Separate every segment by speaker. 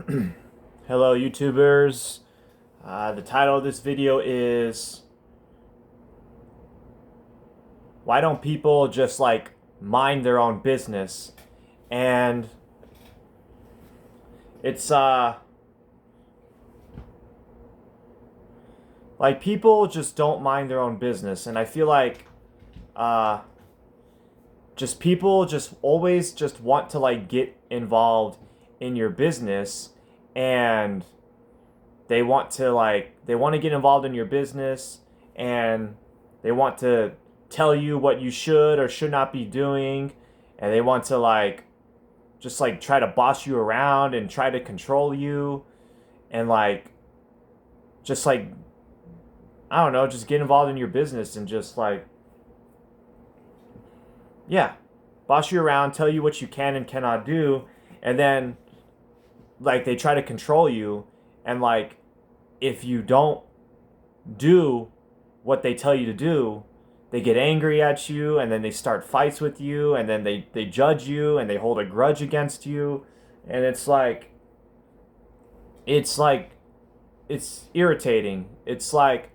Speaker 1: Hello, YouTubers. The title of this video is Why Don't People Just Mind Their Own Business? And it's people just don't mind their own business, and I feel like uh, just people just always just want to get involved in your business, and they want to get involved in your business, and they want to tell you what you should or should not be doing, and they want to just try to boss you around and try to control you, and just I don't know, just get involved in your business and just yeah, boss you around, tell you what you can and cannot do, and then they try to control you, and if you don't do what they tell you to do, they get angry at you, and then they start fights with you, and then they judge you, and they hold a grudge against you, and it's like it's irritating. It's like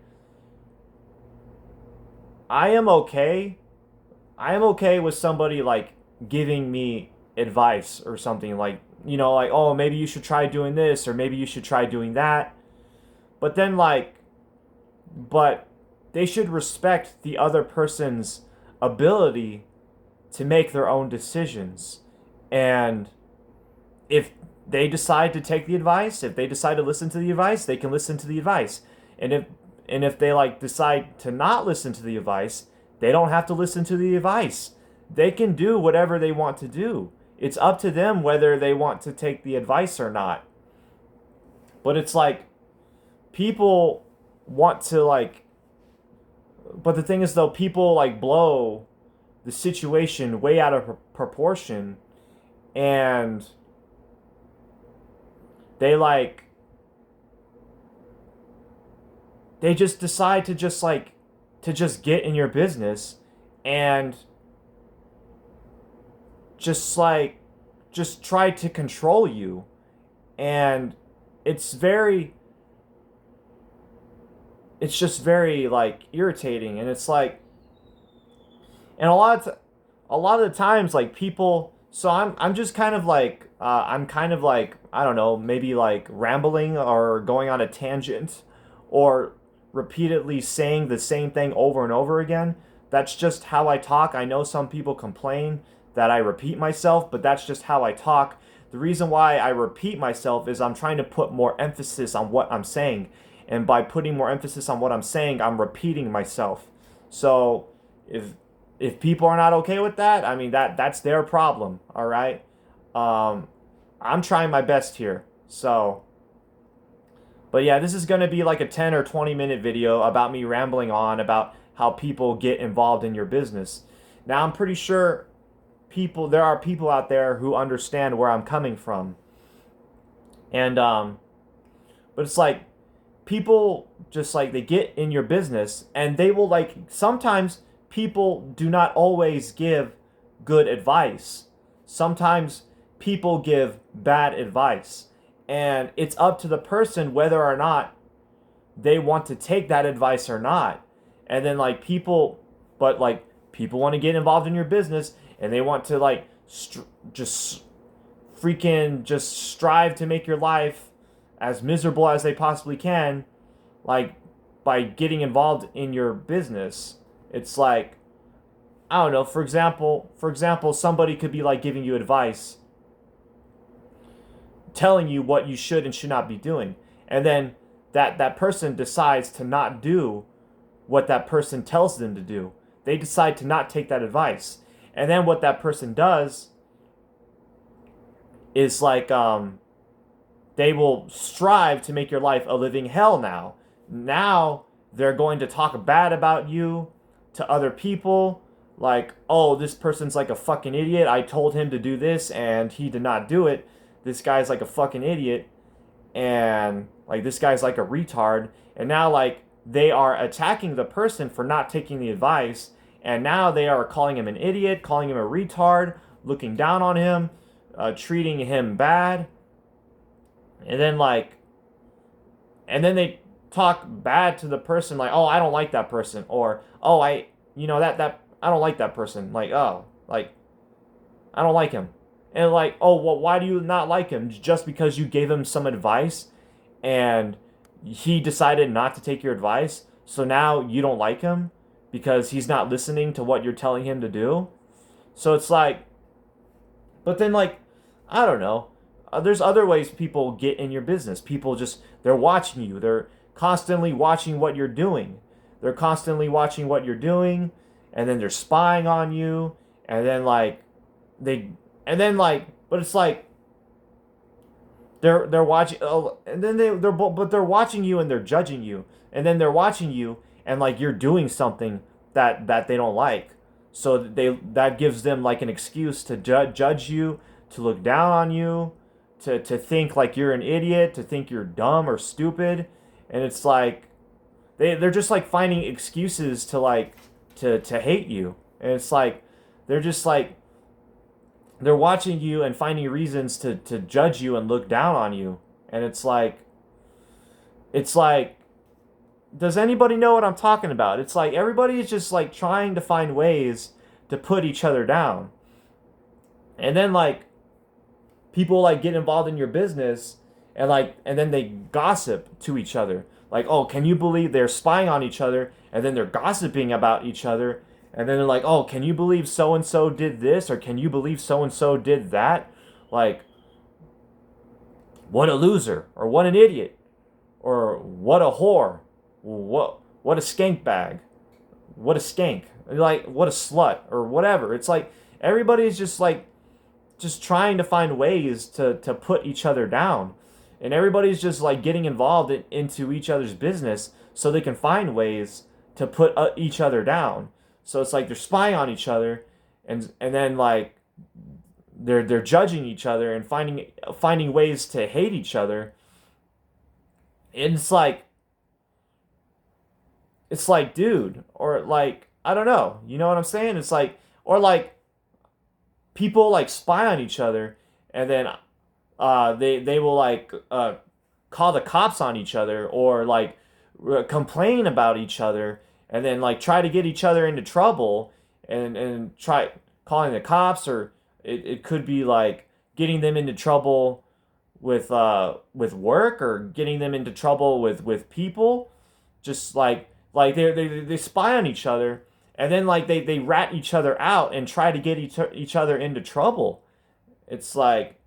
Speaker 1: I am okay. I am okay with somebody giving me advice or something, oh, maybe you should try doing this, or maybe you should try doing that. But then but they should respect the other person's ability to make their own decisions. And if they decide to take the advice, if they decide to listen to the advice, they can listen to the advice. And if they decide to not listen to the advice, they don't have to listen to the advice. They can do whatever they want to do. It's up to them whether they want to take the advice or not. But it's people want to but the thing is, though, people blow the situation way out of proportion, and they they just decide to just get in your business and just just try to control you. And it's just very irritating. And it's and a lot of the times people, so I'm just kind of I'm kind of I don't know, maybe rambling or going on a tangent, or repeatedly saying the same thing over and over again. That's just how I talk. I know some people complain that I repeat myself, but that's just how I talk. The reason why I repeat myself is I'm trying to put more emphasis on what I'm saying. And by putting more emphasis on what I'm saying, I'm repeating myself. So if people are not okay with that, I mean, that's their problem, all right? I'm trying my best here. So, but yeah, this is going to be a 10 or 20 minute video about me rambling on about how people get involved in your business. Now, I'm pretty sure there are people out there who understand where I'm coming from. And but it's people just they get in your business, and they will sometimes people do not always give good advice. Sometimes people give bad advice, and it's up to the person whether or not they want to take that advice or not. And then people want to get involved in your business, and they want to just freaking just strive to make your life as miserable as they possibly can, by getting involved in your business. It's I don't know, for example, somebody could be giving you advice, telling you what you should and should not be doing. And then that person decides to not do what that person tells them to do. They decide to not take that advice. And then what that person does is they will strive to make your life a living hell now. Now they're going to talk bad about you to other people. Oh, this person's a fucking idiot. I told him to do this and he did not do it. This guy's a fucking idiot. And this guy's a retard. And now they are attacking the person for not taking the advice. And now they are calling him an idiot, calling him a retard, looking down on him, treating him bad. And then like and then they talk bad to the person like, "Oh, I don't like that person," or "Oh, that I don't like that person." Like, "Oh, like I don't like him." And like, "Oh, well, why do you not like him? Just because you gave him some advice and he decided not to take your advice, so now you don't like him because he's not listening to what you're telling him to do?" So it's like, but then like, I don't know. There's other ways people get in your business. People just they're watching you. They're constantly watching what you're doing. They're constantly watching what you're doing, and then they're spying on you, and then like they but it's like they're watching and then they're watching you and they're judging you, and then they're watching you and like you're doing something that they don't like, so that gives them like an excuse to judge you, to look down on you, to think like you're an idiot, to think you're dumb or stupid. And it's like they're just like finding excuses to like to hate you. And it's like they're just like they're watching you and finding reasons to judge you and look down on you. And it's like does anybody know what I'm talking about? It's like everybody is just like trying to find ways to put each other down. And then like people like get involved in your business, and then they gossip to each other. Like, "Oh, can you believe they're spying on each other?" And then they're gossiping about each other. And then they're like, "Oh, can you believe so and so did this, or can you believe so and so did that?" Like, what a loser, or what an idiot, or what a whore, what a skank bag, what a skank, like what a slut, or whatever. It's like everybody's just like just trying to find ways to put each other down. And everybody's just like getting involved into each other's business so they can find ways to put each other down. So it's like they're spying on each other, and then like they're judging each other and finding ways to hate each other. And it's like dude, or like I don't know, you know what I'm saying? It's like, or like people like spy on each other, and then they will like call the cops on each other, or like complain about each other, and then like try to get each other into trouble, and try calling the cops, or it could be like getting them into trouble with work, or getting them into trouble with people. Just like they spy on each other, and then like they rat each other out and try to get each other into trouble. It's like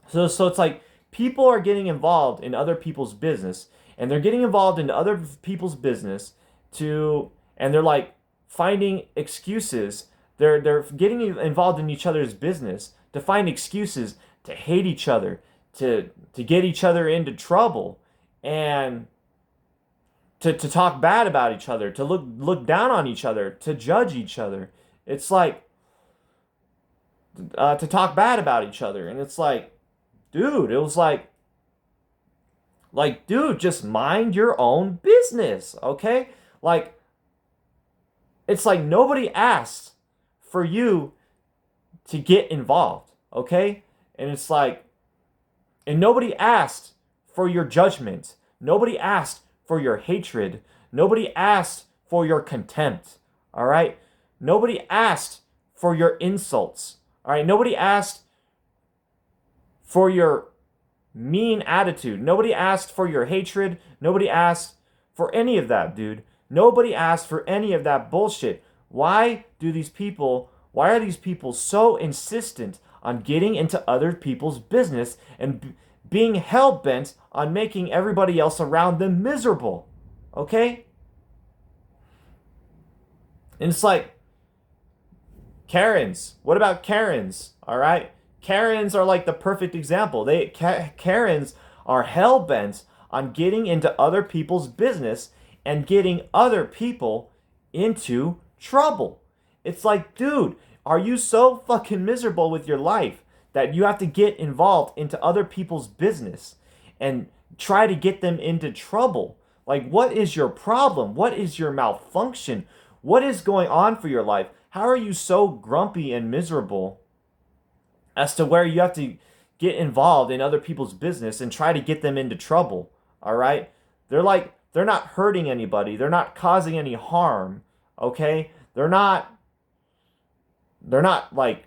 Speaker 1: so it's like people are getting involved in other people's business, and they're getting involved in other people's business and they're like finding excuses. They're getting involved in each other's business to find excuses to hate each other, to get each other into trouble, and to talk bad about each other, to look down on each other, to judge each other. It's like to talk bad about each other, and it's like, dude, it was like, dude, just mind your own business, okay? Like, it's like nobody asked for you to get involved, okay? And it's like, and nobody asked for your judgment. Nobody asked for your hatred. Nobody asked for your contempt, all right? Nobody asked for your insults, all right? Nobody asked for your mean attitude. Nobody asked for your hatred. Nobody asked for any of that, dude. Nobody asked for any of that bullshit. Why are these people so insistent on getting into other people's business and being hell-bent on making everybody else around them miserable? Okay? And it's like, Karens. What about Karens? All right? Karens are like the perfect example. Karens are hell bent on getting into other people's business and getting other people into trouble. It's like, dude, are you so fucking miserable with your life that you have to get involved into other people's business and try to get them into trouble? Like, what is your problem? What is your malfunction? What is going on for your life? How are you so grumpy and miserable as to where you have to get involved in other people's business and try to get them into trouble. All right? They're not hurting anybody. They're not causing any harm. Okay? They're not like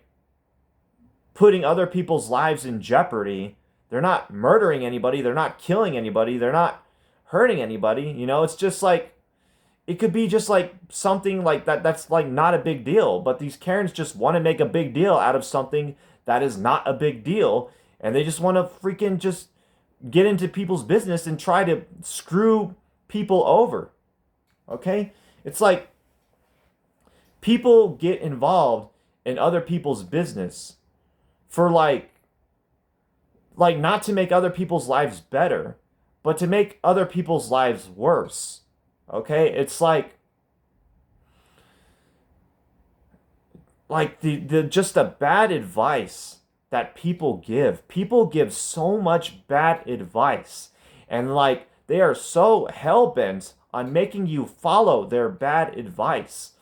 Speaker 1: putting other people's lives in jeopardy. They're not murdering anybody. They're not killing anybody. They're not hurting anybody. It's just like it could be just like something like that that's like not a big deal, but these Karens just want to make a big deal out of something that is not a big deal, and they just want to freaking just get into people's business and try to screw people over. Okay? It's like people get involved in other people's business for like not to make other people's lives better, but to make other people's lives worse. Okay? It's like the just the bad advice that people give. People give so much bad advice, and like they are so hell-bent on making you follow their bad advice.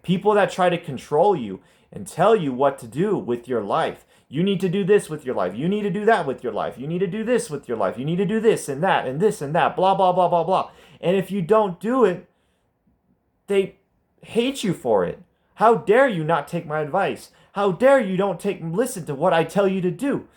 Speaker 1: People that try to control you and tell you what to do with your life. You need to do this with your life. You need to do that with your life. You need to do this with your life. You need to do this and that and this and that. Blah, blah, blah, blah, blah. And if you don't do it, they hate you for it. How dare you not take my advice? How dare you don't listen to what I tell you to do?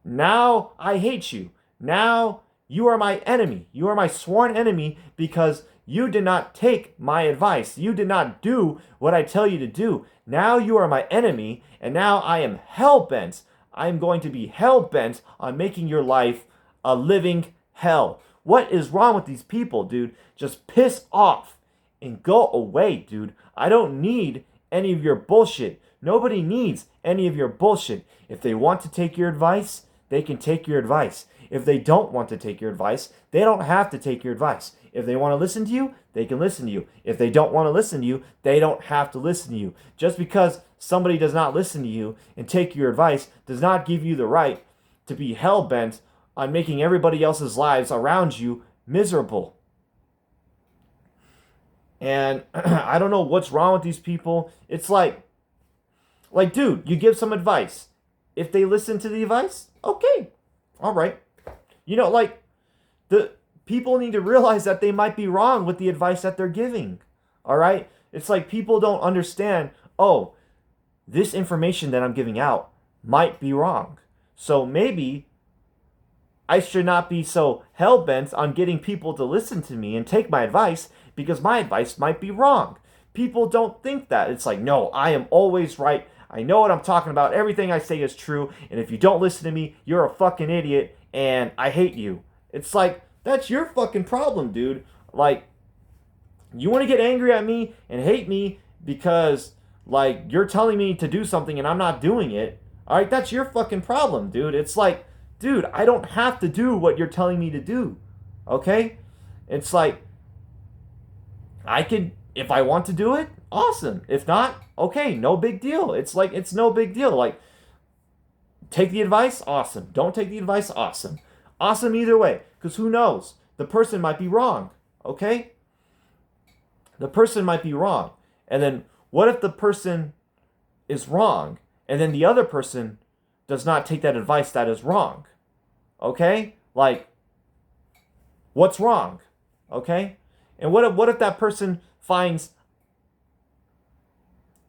Speaker 1: Now I hate you. Now you are my enemy. You are my sworn enemy because you did not take my advice. You did not do what I tell you to do. Now you are my enemy, and now I am hell-bent. I am going to be hell-bent on making your life a living hell. What is wrong with these people, dude? Just piss off and go away, dude. I don't need any of your bullshit. Nobody needs any of your bullshit. If they want to take your advice, they can take your advice. If they don't want to take your advice, they don't have to take your advice. If they want to listen to you, they can listen to you. If they don't want to listen to you, they don't have to listen to you. Just because somebody does not listen to you and take your advice does not give you the right to be hell-bent on making everybody else's lives around you miserable. And I don't know what's wrong with these people. It's like, dude, you give some advice. If they listen to the advice, okay, all right. The people need to realize that they might be wrong with the advice that they're giving. All right? It's like people don't understand, oh, this information that I'm giving out might be wrong. So maybe I should not be so hell-bent on getting people to listen to me and take my advice because my advice might be wrong. People don't think that. It's like, no, I am always right. I know what I'm talking about. Everything I say is true. And if you don't listen to me, you're a fucking idiot and I hate you. It's like, that's your fucking problem, dude. Like, you want to get angry at me and hate me because, like, you're telling me to do something and I'm not doing it. All right, that's your fucking problem, dude. It's like, dude, I don't have to do what you're telling me to do. Okay? It's like, I can, if I want to do it, awesome. If not, okay, no big deal. It's like, it's no big deal. Like, take the advice, awesome. Don't take the advice, awesome. Awesome either way, because who knows? The person might be wrong, okay? The person might be wrong. And then what if the person is wrong and then the other person does not take that advice that is wrong? Okay? Like, what's wrong? Okay? And what if that person finds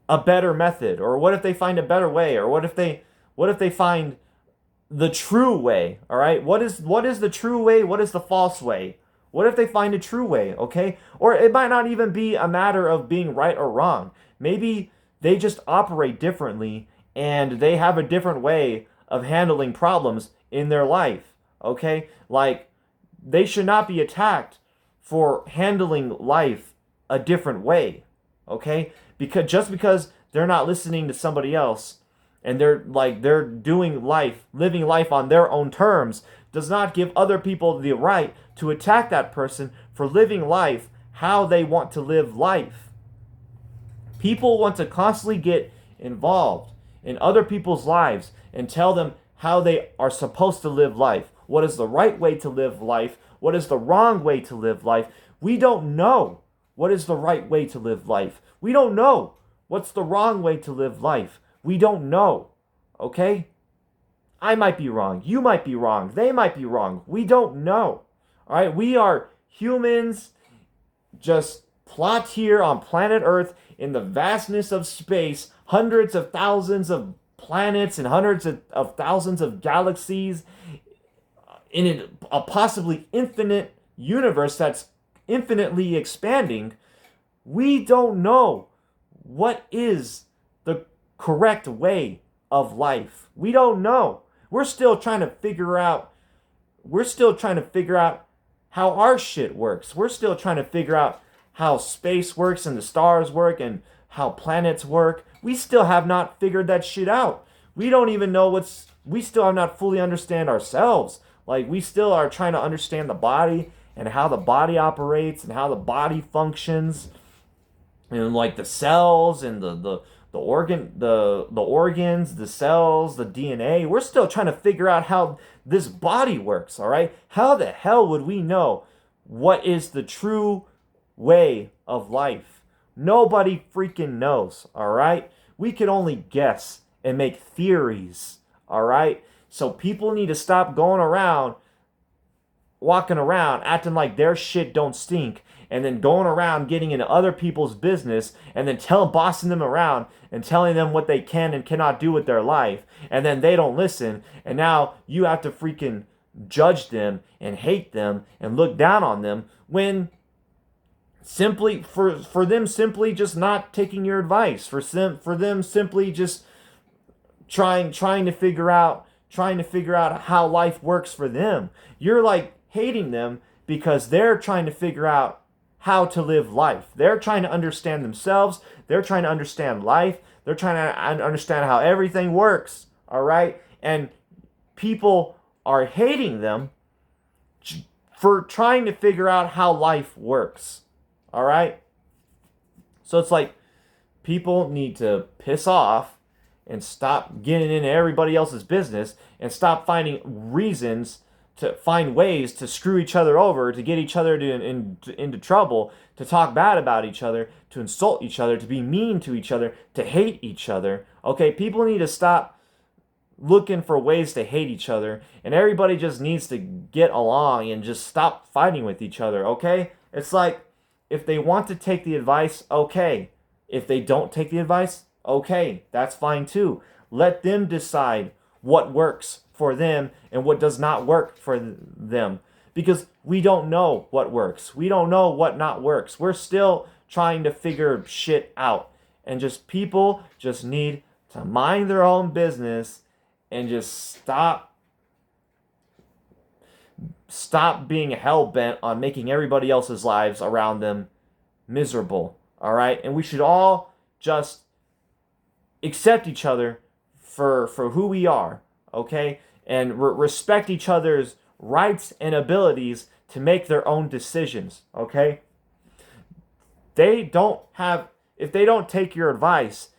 Speaker 1: a better method? Or what if they find a better way? Or what if they find the true way? All right? What is the true way? What is the false way? What if they find a true way? Okay? Or it might not even be a matter of being right or wrong. Maybe they just operate differently and they have a different way of handling problems in their life. Okay? Like, they should not be attacked for handling life a different way. Okay? Because just because they're not listening to somebody else and they're doing life, living life on their own terms, does not give other people the right to attack that person for living life how they want to live life. People want to constantly get involved in other people's lives and tell them how they are supposed to live life. What is the right way to live life? What is the wrong way to live life? We don't know what is the right way to live life. We don't know what's the wrong way to live life. We don't know. Okay? I might be wrong. You might be wrong. They might be wrong. We don't know. All right? We are humans just plot here on planet Earth in the vastness of space, hundreds of thousands of planets and hundreds of thousands of galaxies in a possibly infinite universe that's infinitely expanding. We don't know what is the correct way of life. We don't know. We're still trying to figure out how our shit works. We're still trying to figure out how space works and the stars work and how planets work. We still have not figured that shit out. We don't even know we still have not fully understand ourselves. Like, we still are trying to understand the body and how the body operates and how the body functions, and like the cells and the organs, the cells, the DNA. We're still trying to figure out how this body works, all right? How the hell would we know what is the true way of life? Nobody freaking knows, all right? We can only guess and make theories, all right? So people need to stop walking around acting like their shit don't stink, and then going around getting into other people's business and then bossing them around and telling them what they can and cannot do with their life, and then they don't listen, and now you have to freaking judge them and hate them and look down on them when simply for them simply just not taking your advice, for them simply just trying to figure out how life works for them. You're like hating them because they're trying to figure out how to live life. They're trying to understand themselves. They're trying to understand life. They're trying to understand how everything works. All right? And people are hating them for trying to figure out how life works. All right? So it's like people need to piss off and stop getting into everybody else's business and stop finding reasons to find ways to screw each other over, to get each other into trouble, to talk bad about each other, to insult each other, to be mean to each other, to hate each other. Okay, people need to stop looking for ways to hate each other, and everybody just needs to get along and just stop fighting with each other, okay? It's like, if they want to take the advice, okay. If they don't take the advice, okay, that's fine too. Let them decide what works for them and what does not work for them, because we don't know what works. We don't know what not works. We're still trying to figure shit out, and just people just need to mind their own business and just stop being hell-bent on making everybody else's lives around them miserable. All right? And we should all just accept each other for who we are, okay? And respect each other's rights and abilities to make their own decisions, okay? If they don't take your advice,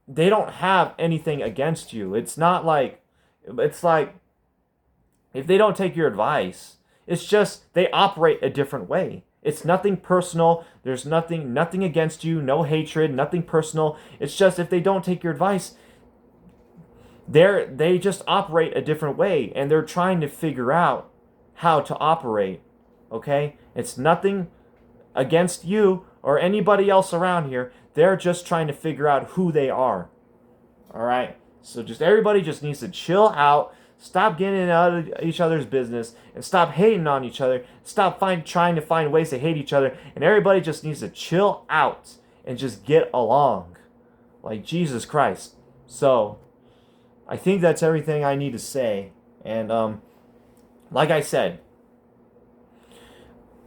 Speaker 1: they don't have anything against you. It's like if they don't take your advice, it's just they operate a different way. It's nothing personal. There's nothing against you, no hatred, nothing personal. It's just if they don't take your advice, they just operate a different way, and they're trying to figure out how to operate. Okay? It's nothing against you or anybody else around here. They're just trying to figure out who they are. All right? So just everybody just needs to chill out. Stop getting out of each other's business and stop hating on each other. Stop trying to find ways to hate each other. And everybody just needs to chill out and just get along. Like Jesus Christ. So, I think that's everything I need to say. And, like I said,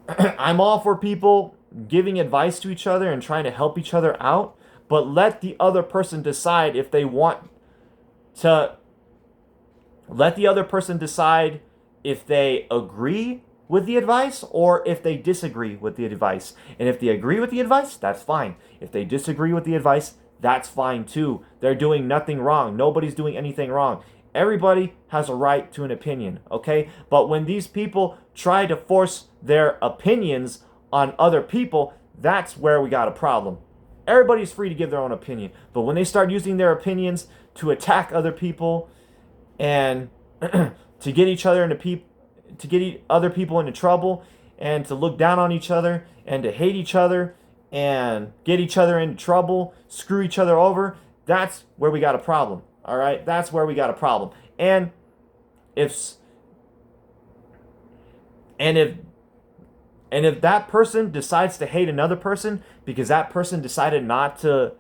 Speaker 1: I'm all for people giving advice to each other and trying to help each other out. But let the other person decide if they want to... Let the other person decide if they agree with the advice or if they disagree with the advice. And if they agree with the advice, that's fine. If they disagree with the advice, that's fine too. They're doing nothing wrong. Nobody's doing anything wrong. Everybody has a right to an opinion, okay? But when these people try to force their opinions on other people, that's where we got a problem. Everybody's free to give their own opinion. But when they start using their opinions to attack other people, and to get each other into to get other people into trouble, and to look down on each other, and to hate each other, and get each other into trouble, screw each other over, that's where we got a problem. All right, that's where we got a problem. And if and if and if that person decides to hate another person because that person decided not to,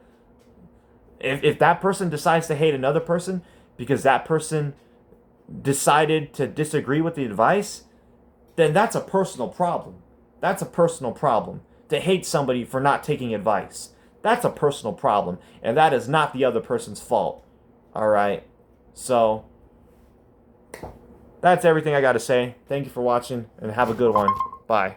Speaker 1: if that person decides to hate another person because that person decided to disagree with the advice, then that's a personal problem. That's a personal problem. To hate somebody for not taking advice. That's a personal problem. And that is not the other person's fault. All right. So, that's everything I got to say. Thank you for watching and have a good one. Bye.